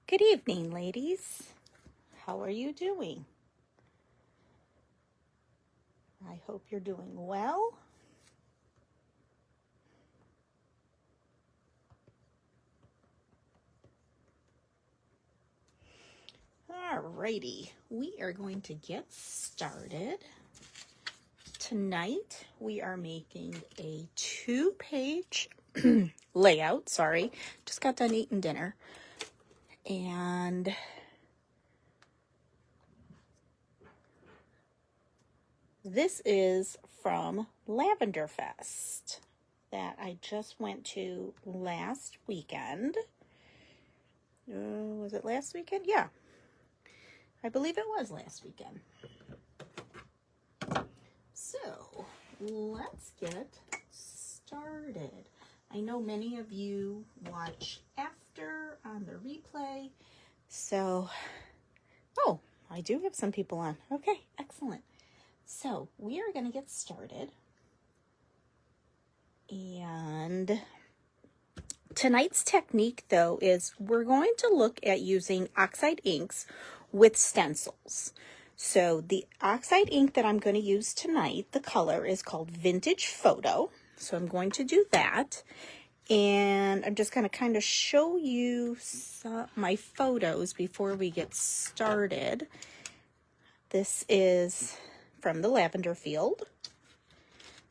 Good evening, ladies. How are you doing? I hope you're doing well. Alrighty, we are going to get started. Tonight, we are making a 2-page layout. Sorry, just got done eating dinner. And this is from Lavender Fest that I just went to last weekend. Was it last weekend? Yeah, I believe it was last weekend. So let's get started. I know many of you watch after on the replay. So, oh, I do have some people on. Okay, excellent. So we are going to get started. And tonight's technique, though, is we're going to look at using Oxide inks with stencils. So the Oxide ink that I'm going to use tonight, the color is called Vintage Photo. So I'm going to do that. And I'm just going to kind of show you my photos before we get started. This is from the lavender field.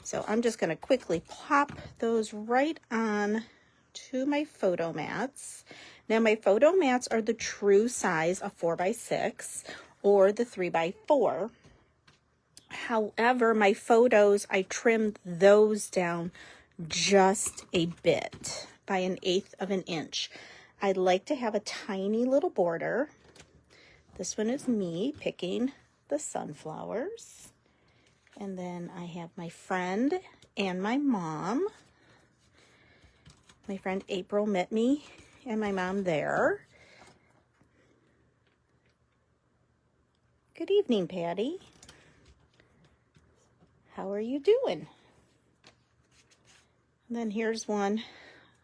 So I'm just going to quickly pop those right on to my photo mats. Now my photo mats are the true size of 4x6 or the 3x4. However, my photos, I trimmed those down just a bit by 1/8 of an inch. I'd like to have a tiny little border. This one is me picking the sunflowers. And then I have my friend and my mom. My friend April met me and my mom there. Good evening, Patty. How are you doing? And then here's one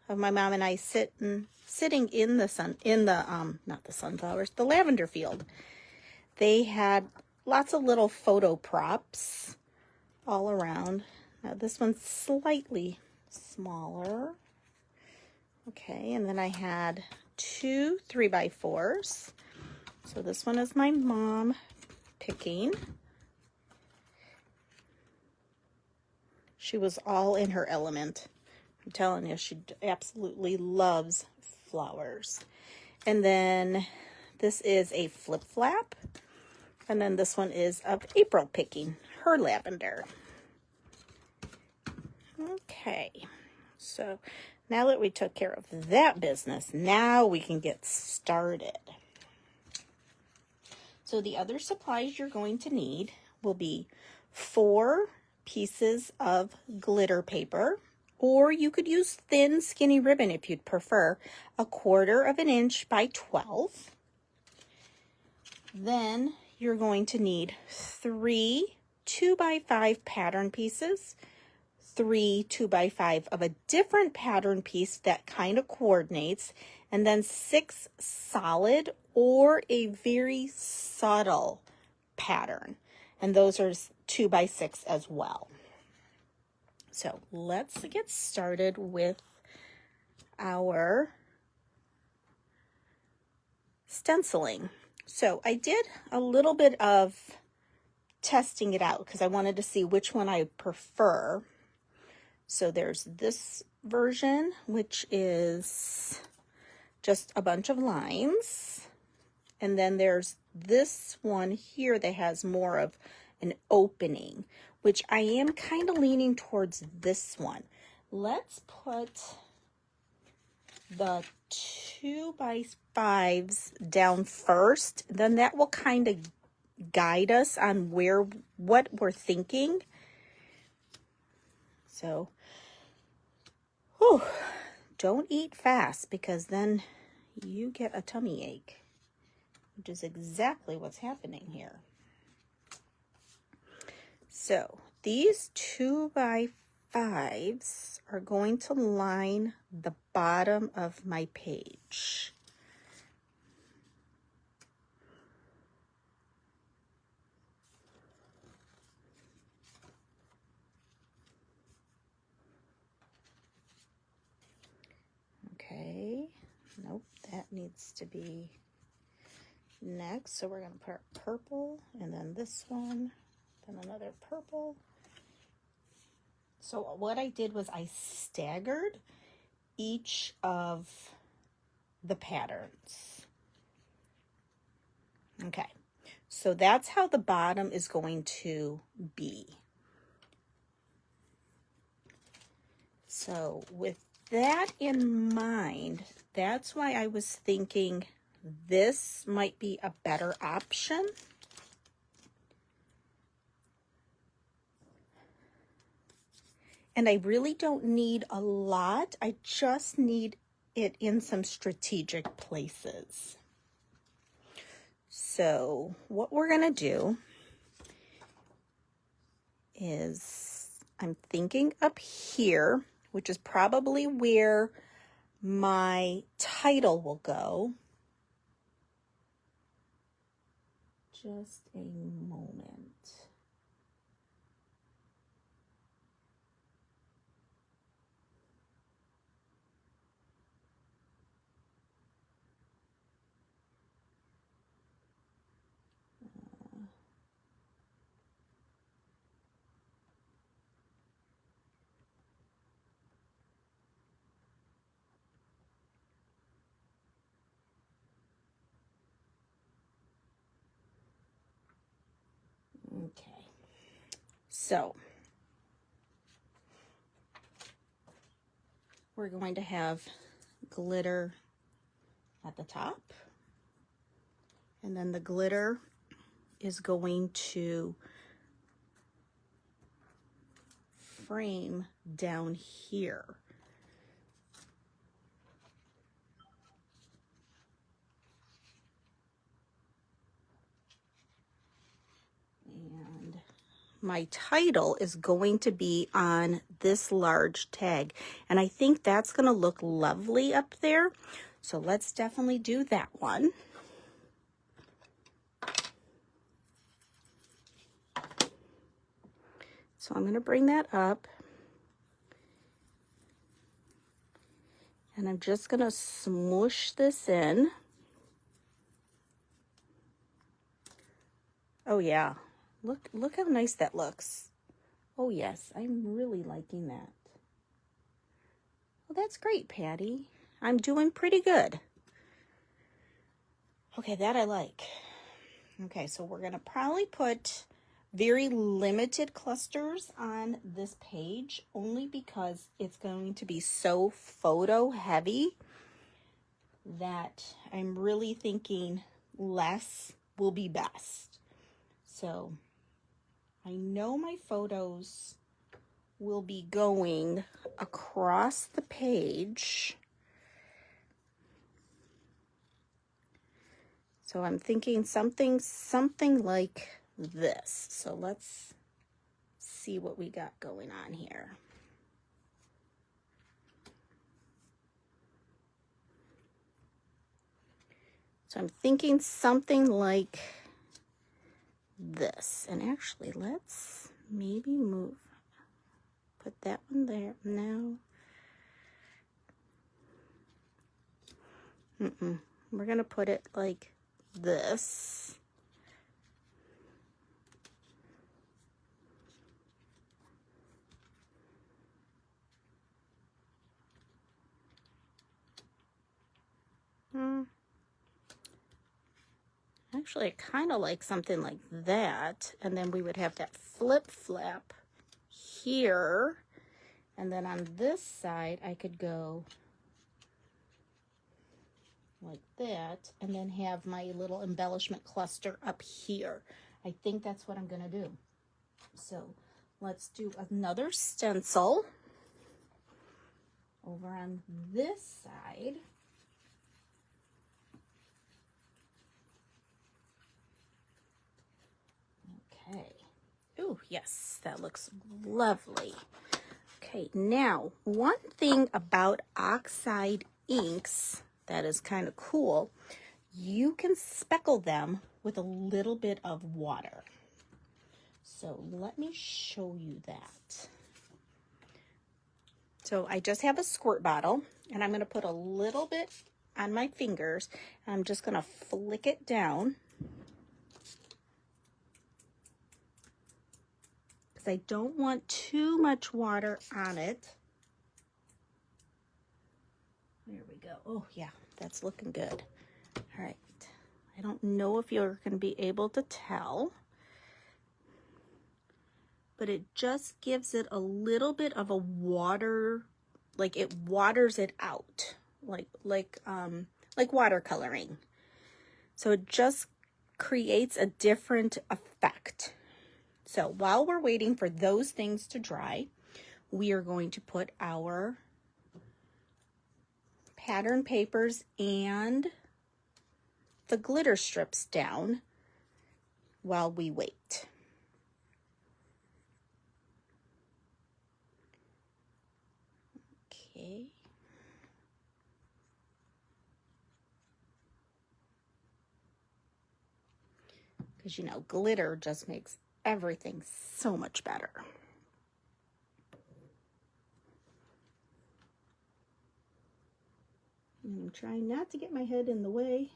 of my mom and I sitting in the not the sunflowers, the lavender field. They had lots of little photo props all around. Now this one's slightly smaller. Okay, and then I had 2 3x4s. So this one is my mom picking. She was all in her element. I'm telling you, she absolutely loves flowers. And then this is a flip flap. And then this one is of April picking her lavender. Okay, so now that we took care of that business, now we can get started. So the other supplies you're going to need will be 4 pieces of glitter paper, or you could use thin skinny ribbon if you'd prefer, 1/4 of an inch by 12. Then you're going to need 3 2x5 pattern pieces, 3 2x5 of a different pattern piece that kind of coordinates, and then 6 solid or a very subtle pattern. And those are 2x6 as well. So let's get started with our stenciling. So I did a little bit of testing it out because I wanted to see which one I prefer. So there's this version, which is just a bunch of lines. And then there's this one here that has more of an opening, which I am kind of leaning towards this one. Let's put the 2x5s down first. Then that will kind of guide us on what we're thinking. So, don't eat fast because then you get a tummy ache, which is exactly what's happening here. So these 2x5s are going to line the bottom of my page. Okay, nope, that needs to be next. So we're going to put our purple, and then this one, then another purple. So what I did was I staggered each of the patterns. Okay, so that's how the bottom is going to be. So with that in mind, that's why I was thinking this might be a better option. And I really don't need a lot. I just need it in some strategic places. So what we're going to do is I'm thinking up here, which is probably where my title will go. Just a moment. Okay, so we're going to have glitter at the top, and then the glitter is going to frame down here. And my title is going to be on this large tag, and I think that's going to look lovely up there. So let's definitely do that one. So I'm going to bring that up, and I'm just going to smoosh this in. Oh yeah, look how nice that looks. Oh yes, I'm really liking that. Well, that's great, Patty. I'm doing pretty good. Okay, that I like. Okay, so we're going to probably put very limited clusters on this page, only because it's going to be so photo heavy that I'm really thinking less will be best. So I know my photos will be going across the page. So I'm thinking something like this. So let's see what we got going on here. So I'm thinking something like this. And actually, let's maybe put that one there. No. We're going to put it like this. Actually, I kind of like something like that. And then we would have that flip flap here. And then on this side, I could go like that, and then have my little embellishment cluster up here. I think that's what I'm going to do. So let's do another stencil over on this side. Okay. Oh, yes, that looks lovely. Okay, now one thing about Oxide inks that is kind of cool, you can speckle them with a little bit of water. So let me show you that. So I just have a squirt bottle, And I'm going to put a little bit on my fingers. I'm just going to flick it down, because I don't want too much water on it. There we go. Oh yeah, that's looking good. All right. I don't know if you're going to be able to tell, but it just gives it a little bit of a water, like it waters it out, like watercoloring. So it just creates a different effect. So while we're waiting for those things to dry, we are going to put our pattern papers and the glitter strips down while we wait. Okay. Because, you know, glitter just makes everything so much better. I'm trying not to get my head in the way.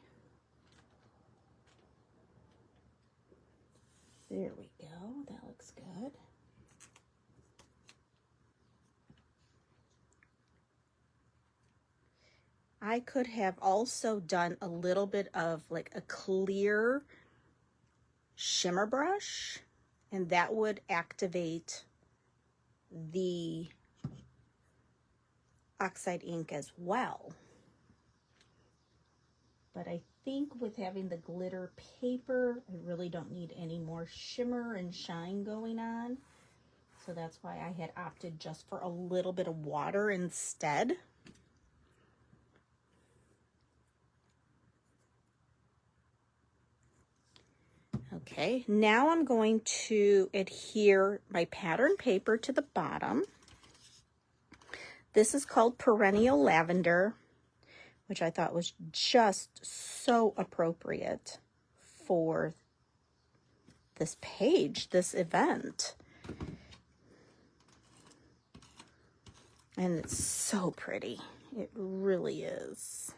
There we go. That looks good. I could have also done a little bit of like a clear shimmer brush, and that would activate the Oxide ink as well. But I think with having the glitter paper, I really don't need any more shimmer and shine going on. So that's why I had opted just for a little bit of water instead. Okay, now I'm going to adhere my pattern paper to the bottom. This is called Perennial Lavender, which I thought was just so appropriate for this page, this event. And it's so pretty. It really is.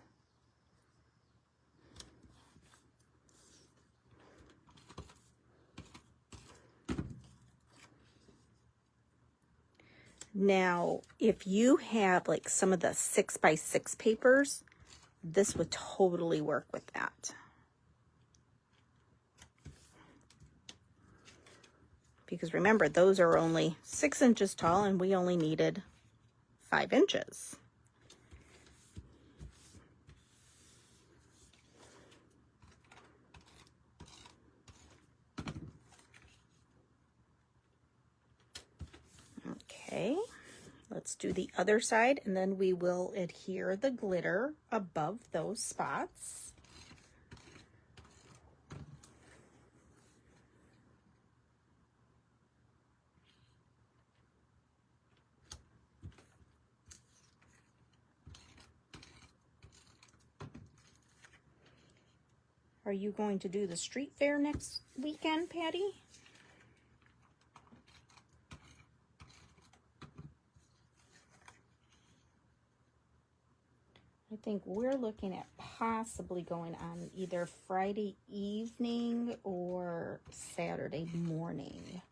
Now, if you have like some of the 6x6 papers, this would totally work with that. Because remember, those are only 6 inches tall and we only needed 5 inches. Okay, let's do the other side, and then we will adhere the glitter above those spots. Are you going to do the street fair next weekend, Patty? I think we're looking at possibly going on either Friday evening or Saturday morning.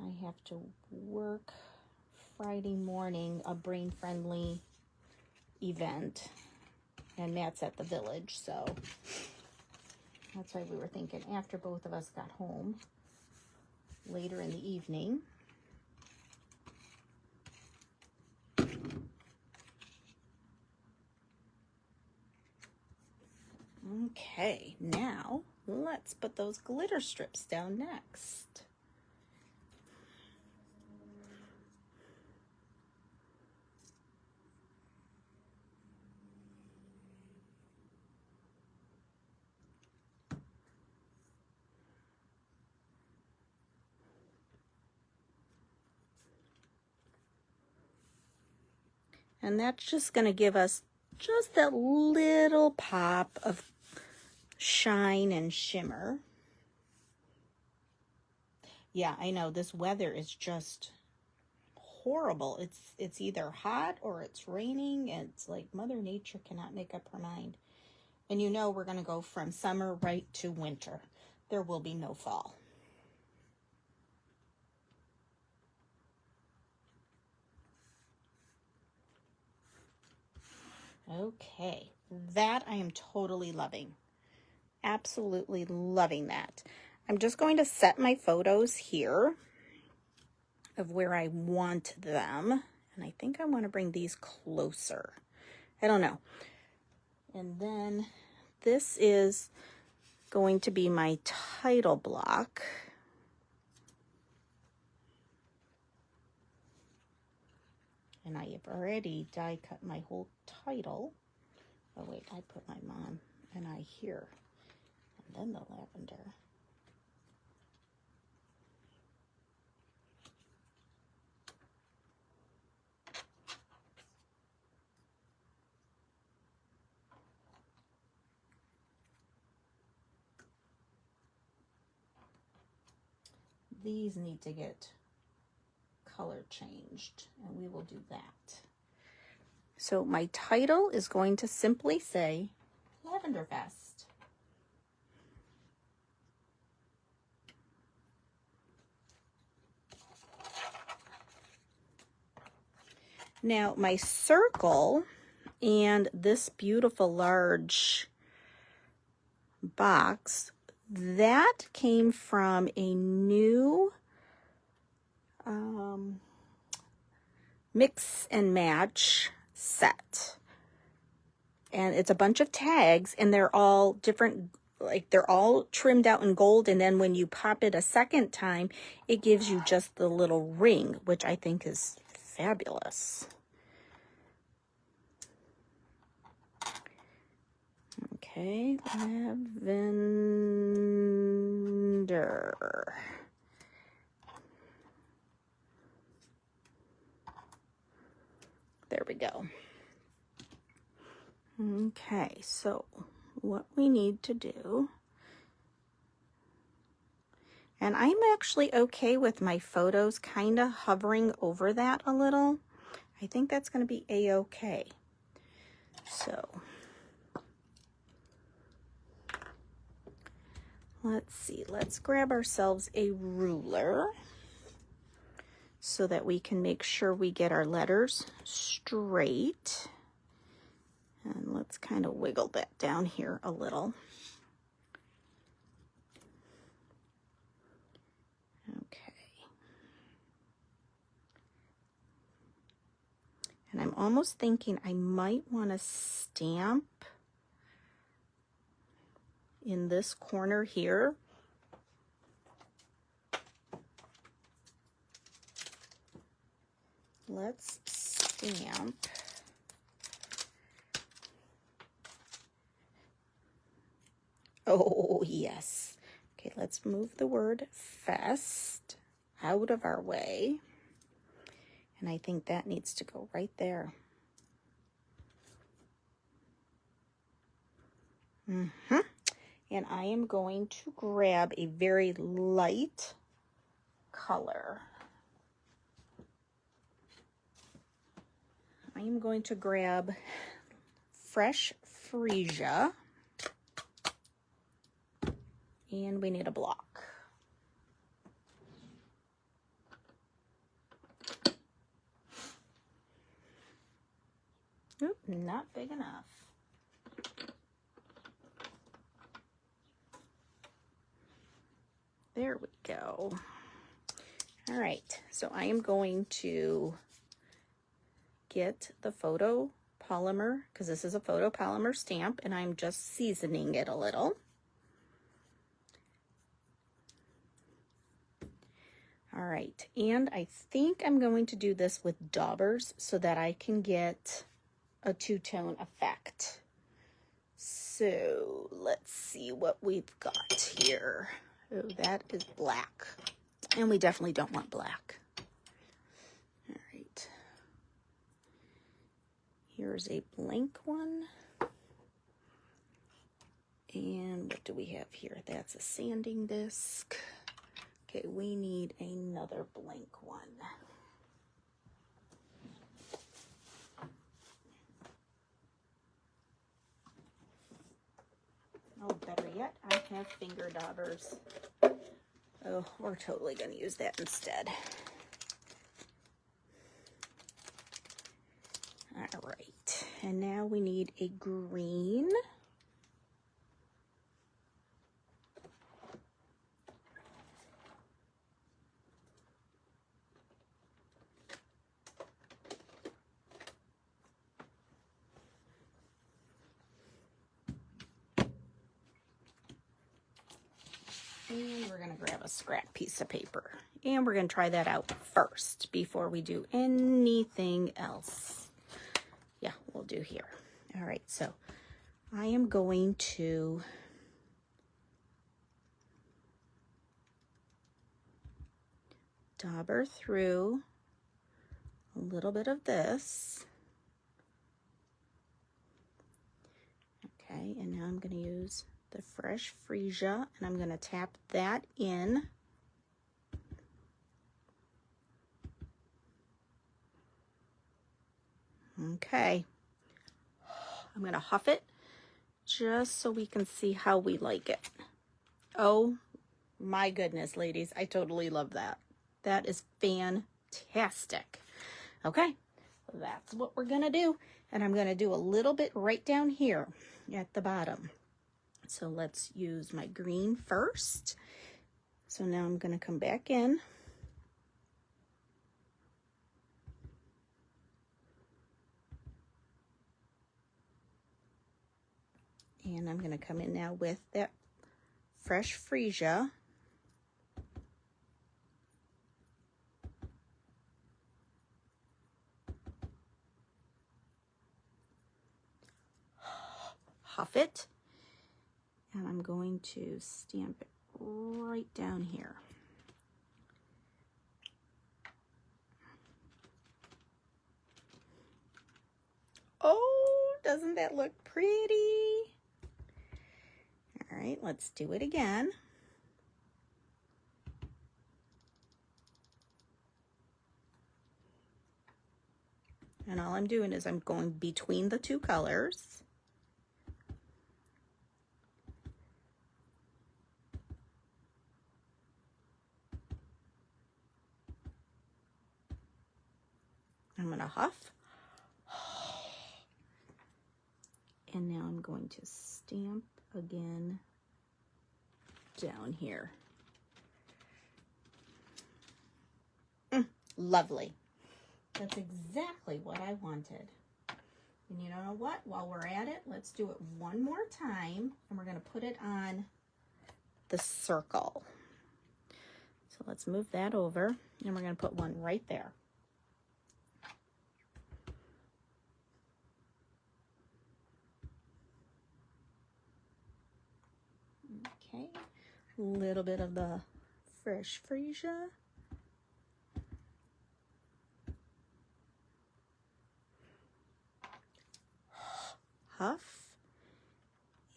I have to work Friday morning, a brain-friendly event, and Matt's at the village, so that's why we were thinking after both of us got home, later in the evening. Okay, now let's put those glitter strips down next. And that's just going to give us just that little pop of shine and shimmer. Yeah, I know this weather is just horrible. It's either hot or it's raining. It's like Mother Nature cannot make up her mind. And you know we're going to go from summer right to winter. There will be no fall. Okay, that I am totally loving. Absolutely loving that. I'm just going to set my photos here of where I want them. And I think I want to bring these closer. I don't know. And then this is going to be my title block. And I have already die cut my whole title. Oh wait, I put my mom and I here. And then the lavender. These need to get color changed, and we will do that. So my title is going to simply say Lavender Fest. Now my circle and this beautiful large box, that came from a new mix and match set. And it's a bunch of tags, and they're all different, like they're all trimmed out in gold, and then when you pop it a second time, it gives you just the little ring, which I think is fabulous. Okay, lavender. There we go. Okay, so what we need to do, and I'm actually okay with my photos kind of hovering over that a little. I think that's going to be a-okay. So let's see, let's grab ourselves a ruler so that we can make sure we get our letters straight. And let's kind of wiggle that down here a little. Okay. And I'm almost thinking I might want to stamp in this corner here. Let's stamp oh yes. Okay, let's move the word fest out of our way. And I think that needs to go right there. And I am going to grab a very light color. I am going to grab fresh Freesia, and we need a block. Oop, not big enough. There we go. All right, so I am going to get the photo polymer, because this is a photo polymer stamp, and I'm just seasoning it a little. All right, and I think I'm going to do this with daubers so that I can get a two-tone effect. So let's see what we've got here. Oh, that is black, and we definitely don't want black. All right, here's a blank one. And what do we have here? That's a sanding disc. Okay, we need another blank one. have finger daubers. Oh, we're totally going to use that instead. All right, and now we need a green. And we're going to grab a scrap piece of paper. And we're going to try that out first before we do anything else. Yeah, we'll do here. All right, so I am going to dauber through a little bit of this. Okay, and now I'm going to use the fresh Freesia, and I'm going to tap that in. Okay, I'm going to huff it just so we can see how we like it. Oh my goodness, ladies, I totally love that. That is fantastic. Okay, that's what we're going to do. And I'm going to do a little bit right down here at the bottom. So let's use my green first. So now I'm going to come back in. And I'm going to come in now with that fresh Freesia. Huff it. And I'm going to stamp it right down here. Oh, doesn't that look pretty? All right, let's do it again. And all I'm doing is I'm going between the two colors. I'm going to huff. And now I'm going to stamp again down here. Lovely. That's exactly what I wanted. And you know what? While we're at it, let's do it one more time. And we're going to put it on the circle. So let's move that over. And we're going to put one right there. Okay, a little bit of the fresh Freesia. Huff.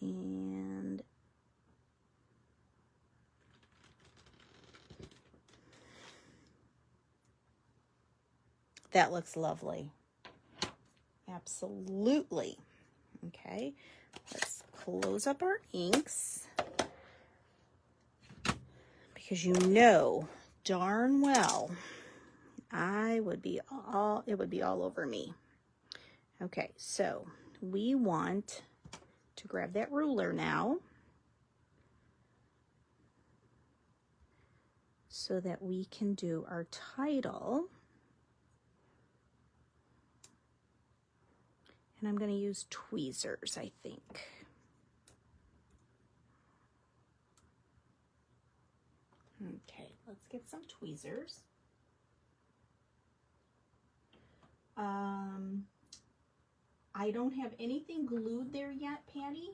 And that looks lovely. Absolutely. Okay, let's close up our inks. Because you know darn well it would be all over me. Okay, so we want to grab that ruler now so that we can do our title. And I'm going to use tweezers, I think. Okay, let's get some tweezers. I don't have anything glued there yet, Patty.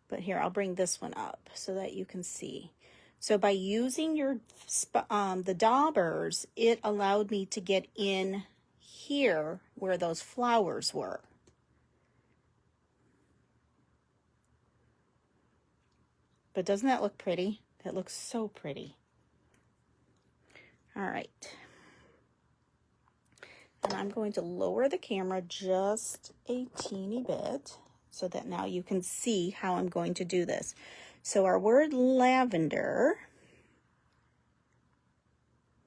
But here, I'll bring this one up so that you can see. So by using your the daubers, it allowed me to get in here where those flowers were. But doesn't that look pretty? That looks so pretty. All right. And I'm going to lower the camera just a teeny bit so that now you can see how I'm going to do this. So our word lavender,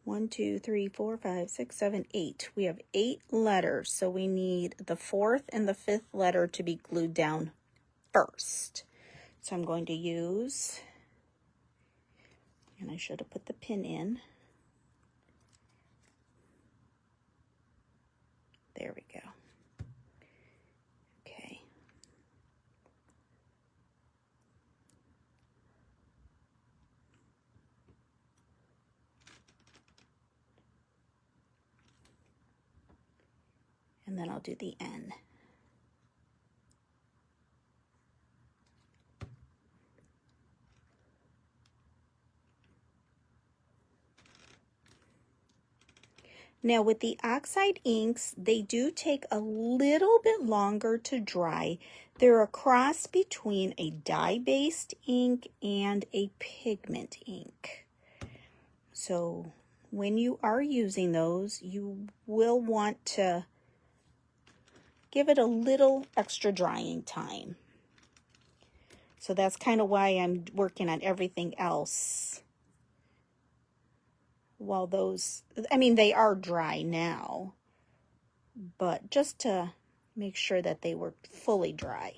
1, 2, 3, 4, 5, 6, 7, 8. We have 8 letters, so we need the 4th and the 5th letter to be glued down first. So I'm going to use, and I should have put the pin in. There we go. Okay. And then I'll do the N. Now with the Oxide inks, they do take a little bit longer to dry. They're a cross between a dye-based ink and a pigment ink. So when you are using those, you will want to give it a little extra drying time. So that's kind of why I'm working on everything else. While those, I mean, they are dry now, but just to make sure that they were fully dry.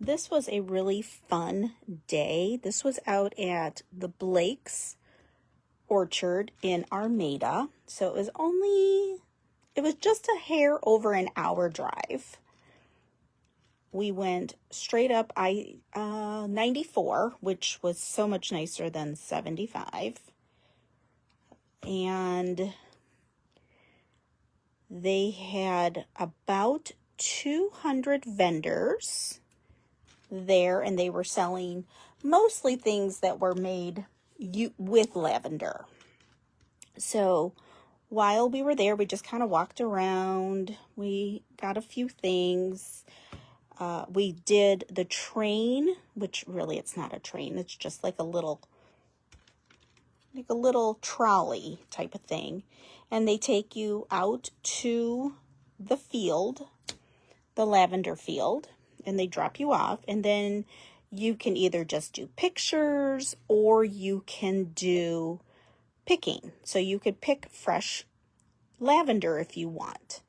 This was a really fun day. This was out at the Blake's Orchard in Armada. So it was just a hair over an hour drive. We went straight up I-94, which was so much nicer than 75. And they had about 200 vendors there, and they were selling mostly things that were made with lavender. So while we were there, we just kind of walked around. We got a few things. We did the train, which really it's not a train. It's just like a little trolley type of thing. And they take you out to the field, the lavender field, and they drop you off. And then you can either just do pictures or you can do picking. So you could pick fresh lavender if you want.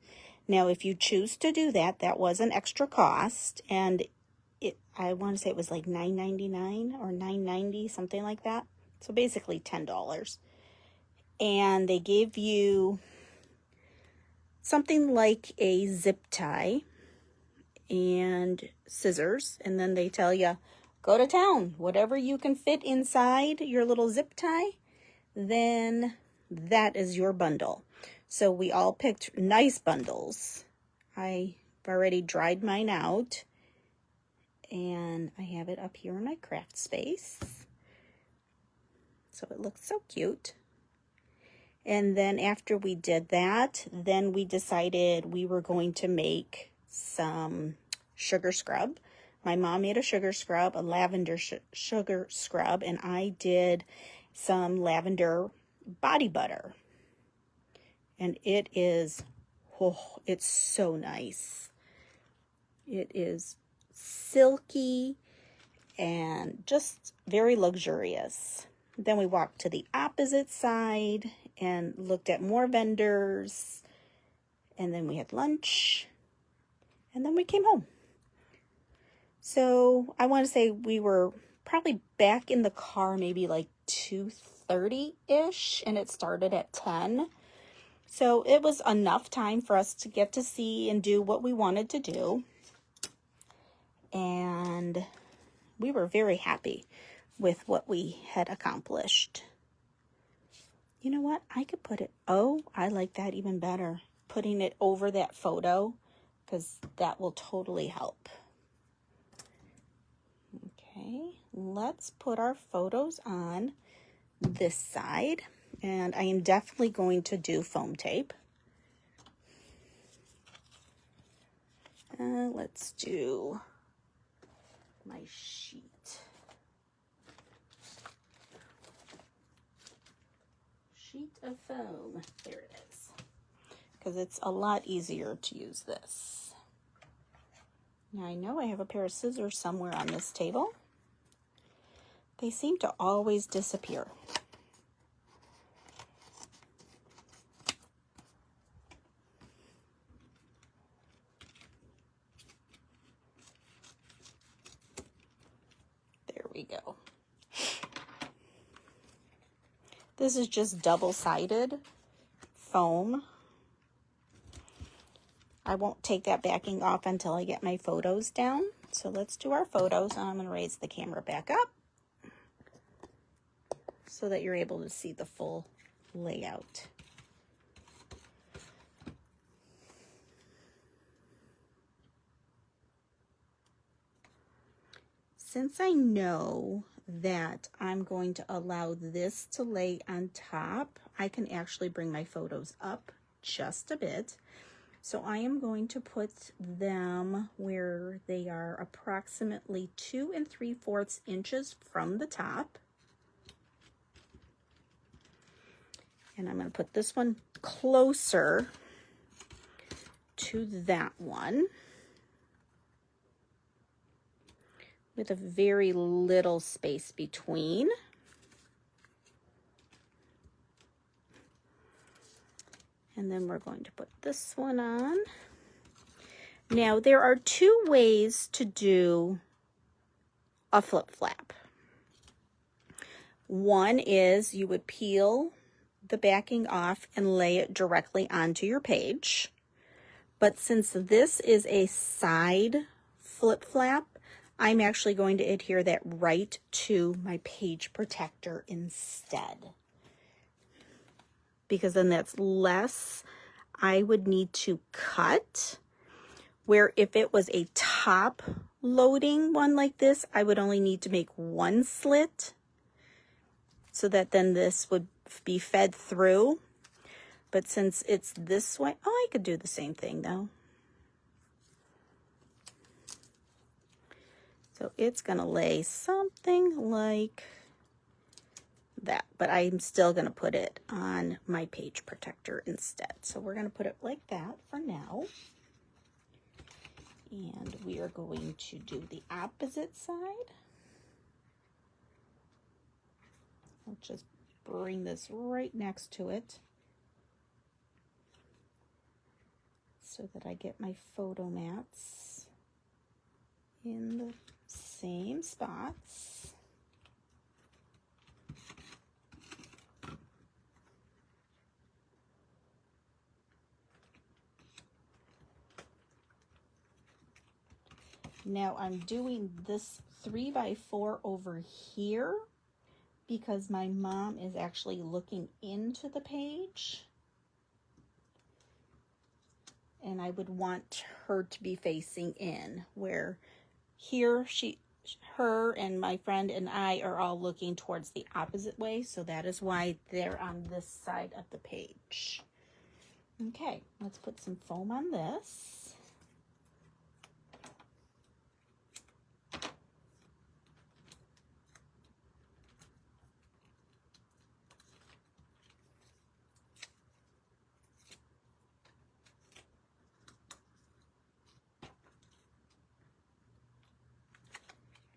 Now, if you choose to do that, that was an extra cost, and I want to say it was like $9.99 or $9.90, something like that. So basically $10. And they gave you something like a zip tie and scissors, and then they tell you, go to town. Whatever you can fit inside your little zip tie, then that is your bundle. So we all picked nice bundles. I've already dried mine out, and I have it up here in my craft space. So it looks so cute. And then after we did that, then we decided we were going to make some sugar scrub. My mom made a sugar scrub, a lavender sugar scrub, and I did some lavender body butter. And it is, oh, it's so nice. It is silky and just very luxurious. Then we walked to the opposite side and looked at more vendors. And then we had lunch. And then we came home. So I want to say we were probably back in the car maybe like 2:30-ish, and it started at 10. So it was enough time for us to get to see and do what we wanted to do. And we were very happy with what we had accomplished. You know what? I could put it, oh, I like that even better. Putting it over that photo because that will totally help. Okay, let's put our photos on this side, and I am definitely going to do foam tape. Let's do my sheet. Sheet of foam. There it is. Because it's a lot easier to use this. Now I know I have a pair of scissors somewhere on this table. They seem to always disappear. There we go. This is just double-sided foam. I won't take that backing off until I get my photos down. So let's do our photos. I'm going to raise the camera back up so that you're able to see the full layout. Since I know that I'm going to allow this to lay on top, I can actually bring my photos up just a bit. So I am going to put them where they are approximately 2 3/4 inches from the top. And I'm going to put this one closer to that one with a very little space between. And then we're going to put this one on. Now, there are 2 ways to do a flip flap. One is you would peel the backing off and lay it directly onto your page. But since this is a side flip flap, I'm actually going to adhere that right to my page protector instead. Because then that's less I would need to cut, where if it was a top loading one like this, I would only need to make 1 slit so that then this would be fed through. But since it's this way, oh, I could do the same thing though. So it's gonna lay something like that, but I'm still going to put it on my page protector instead. So we're going to put it like that for now. And we are going to do the opposite side. I'll just bring this right next to it so that I get my photo mats in the same spots. Now I'm doing this 3x4 over here because my mom is actually looking into the page. And I would want her to be facing in, where here her and my friend and I are all looking towards the opposite way. So that is why they're on this side of the page. Okay, let's put some foam on this.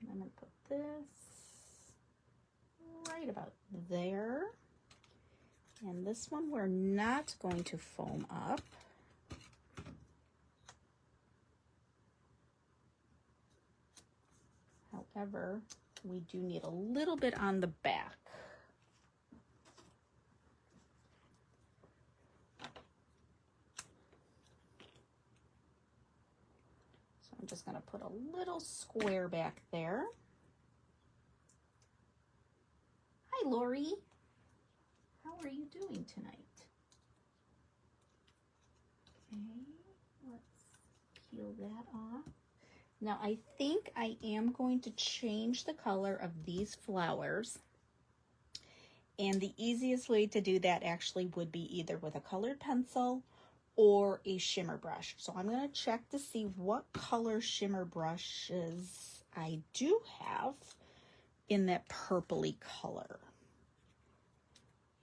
I'm going to put this right about there. And this one we're not going to foam up. However, we do need a little bit on the back. So I'm just going to put a little square back there. Hi, Lori. How are you doing tonight? Okay, let's peel that off. Now I think I am going to change the color of these flowers. And the easiest way to do that actually would be either with a colored pencil or a shimmer brush. So I'm going to check to see what color shimmer brushes I do have in that purpley color.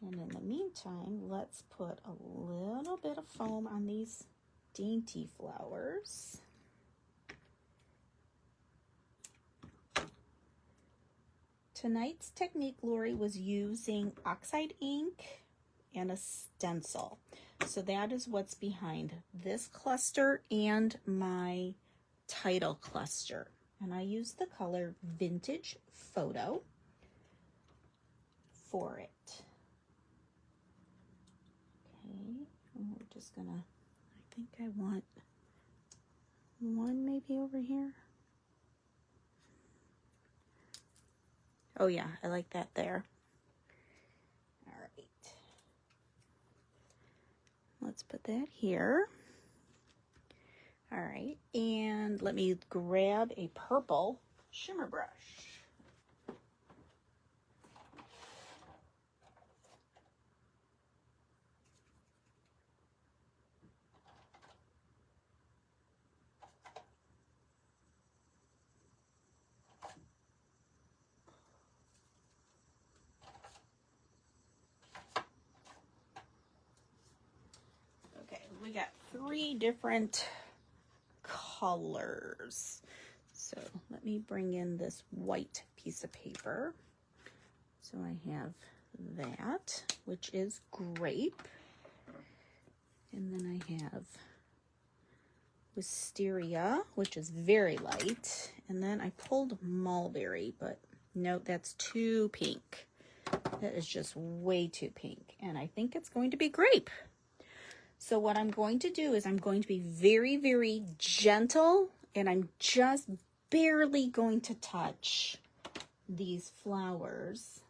And in the meantime, let's put a little bit of foam on these dainty flowers. Tonight's technique, Lori, was using Oxide ink and a stencil. So that is what's behind this cluster and my title cluster. And I used the color Vintage Photo for it. Okay, and we're just gonna, I think I want one maybe over here. Oh yeah, I like that there. All right. Let's put that here. All right, and let me grab a purple shimmer brush. We got 3 different colors. So let me bring in this white piece of paper. So I have that, which is Grape. And then I have Wisteria, which is very light. And then I pulled Mulberry, but no, that's too pink. That is just way too pink. And I think it's going to be Grape. So what I'm going to do is I'm going to be very, very gentle, and I'm just barely going to touch these flowers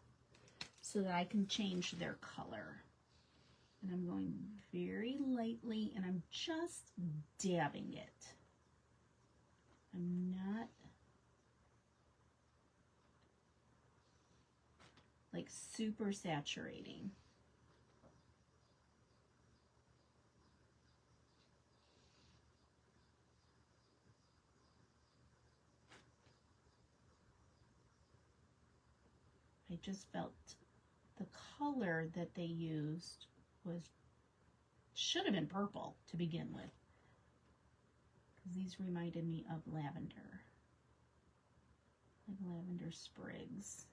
so that I can change their color. And I'm going very lightly, and I'm just dabbing it. I'm not like super saturating. I just felt the color that they used should have been purple to begin with, because these reminded me of lavender, like lavender sprigs.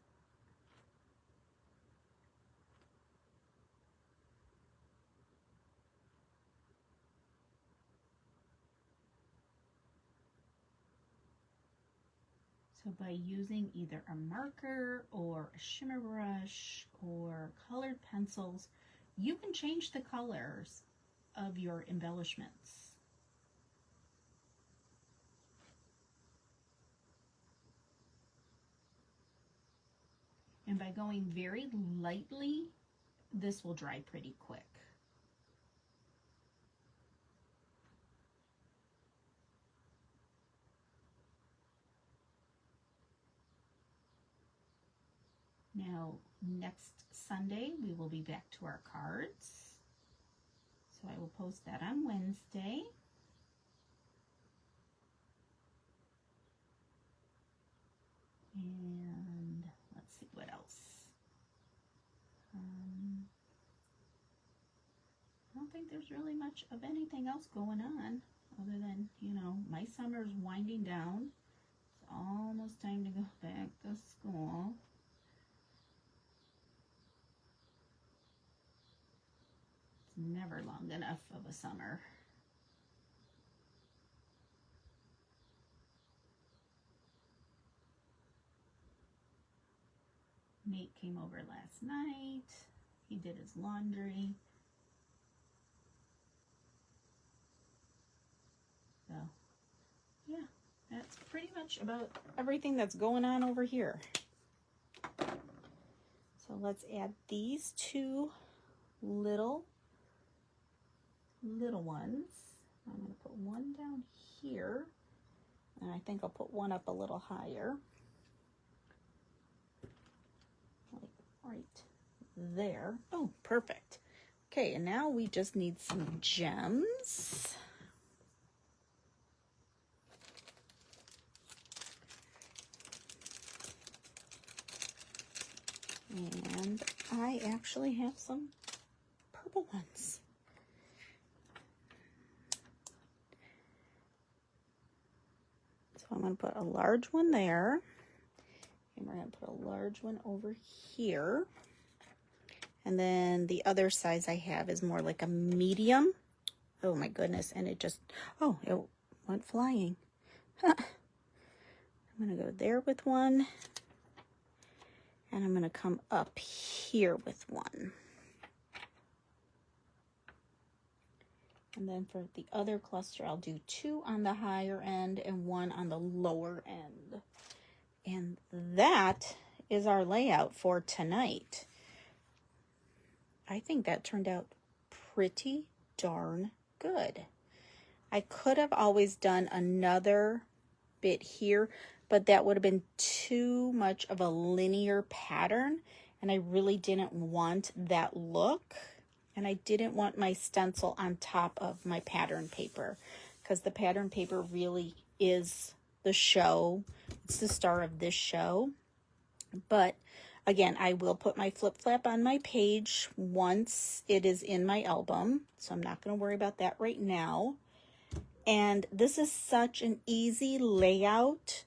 So by using either a marker or a shimmer brush or colored pencils, you can change the colors of your embellishments. And by going very lightly, this will dry pretty quick. Now, next Sunday, we will be back to our cards. So I will post that on Wednesday. And let's see what else. I don't think there's really much of anything else going on other than, you know, my summer's winding down. It's almost time to go back to school. Never long enough of a summer. Nate came over last night. He did his laundry. So, yeah, that's pretty much about everything that's going on over here. So let's add these 2 little ones. I'm going to put one down here, and I think I'll put one up a little higher. Like right there. Oh, perfect. Okay, and now we just need some gems. And I actually have some purple ones. So I'm going to put a large one there. And we're going to put a large one over here. And then the other size I have is more like a medium. Oh my goodness. And it just, oh, it went flying. I'm going to go there with one. And I'm going to come up here with one. And then for the other cluster, I'll do 2 on the higher end and 1 on the lower end. And that is our layout for tonight. I think that turned out pretty darn good. I could have always done another bit here, but that would have been too much of a linear pattern, and I really didn't want that look. And I didn't want my stencil on top of my pattern paper, because the pattern paper really is the show. It's the star of this show. But again, I will put my flip flap on my page once it is in my album, so I'm not going to worry about that right now. And this is such an easy layout,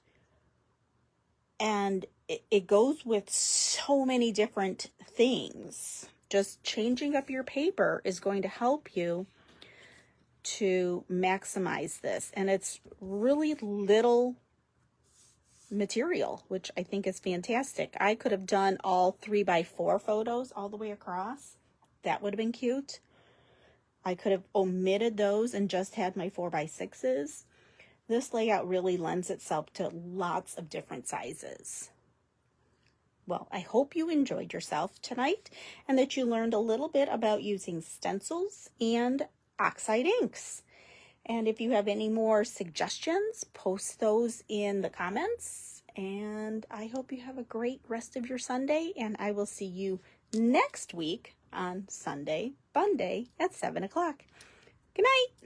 and it goes with so many different things. Just changing up your paper is going to help you to maximize this. And it's really little material, which I think is fantastic. I could have done all 3x4 photos all the way across. That would have been cute. I could have omitted those and just had my 4x6s. This layout really lends itself to lots of different sizes. Well, I hope you enjoyed yourself tonight and that you learned a little bit about using stencils and Oxide inks. And if you have any more suggestions, post those in the comments. And I hope you have a great rest of your Sunday, and I will see you next week on Sunday Fun Day at 7 o'clock. Good night.